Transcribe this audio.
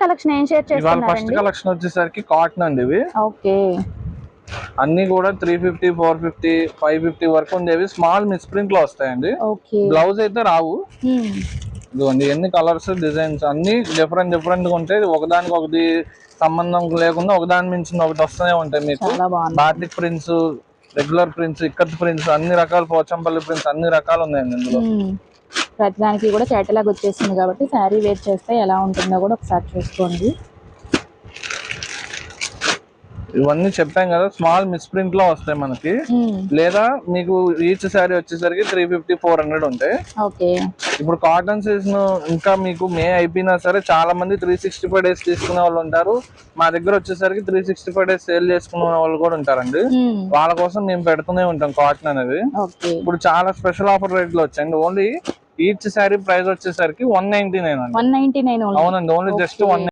Collection ఏం share ఇవాళ first చేస్తున్నారండి? కలెక్షన్ వచ్చేసరికి కాటన్ అండి. ఇవి ఓకే. అన్ని కూడా 350, 450, 550 వరకు ఉండేవి. స్మాల్ మిస్ ప్రింట్ లో వస్తాయండి. ఓకే. బ్లౌజ్ అయితే రావు. ఇదిగోండి ఎన్ని కలర్స్ డిజైన్స్ అన్ని డిఫరెంట్ డిఫరెంట్ గా ఉంటాయి. ఒకదానికి ఒకటి సంబంధం లేకుండా ఒకదాని మించిన ఒకటి వస్తూనే ఉంటాయి మీకు. Batik prints, regular prints, ikat prints, అన్ని రకాల పోచంపల్లి ప్రింట్స్ అన్ని రకాలు ఉన్నాయండి ఇందులో. ప్రతిదానికి కూడా చాటలాగా వచ్చేసింది కాబట్టి శారీ వేర్ చేస్తే ఎలా ఉంటుందో కూడా ఒకసారి చూసుకోండి. ఇవన్నీ చెప్పాం కదా, స్మాల్ మిస్ ప్రింట్ లో వస్తాయి మనకి. లేదా మీకు ఈచ్ శారీ వచ్చేసరికి 350, 400 ఉంటాయి. ఇప్పుడు కాటన్ సీజన్ ఇంకా మీకు మే అయిపోయినా సరే చాలా మంది 365 డేస్ తీసుకునే వాళ్ళు ఉంటారు. మా దగ్గర వచ్చేసరికి 365 డేస్ సేల్ చేసుకునే వాళ్ళు కూడా ఉంటారండి. వాళ్ళ కోసం మేము పెడుతూనే ఉంటాం కాటన్ అనేది. ఇప్పుడు చాలా స్పెషల్ ఆఫర్ రేట్ లో వచ్చాయండి. ఓన్లీ ఈచ్ శారీ ప్రైస్ వచ్చేసరికి 199 అండి. అవునండి, ఓన్లీ జస్ట్ 199.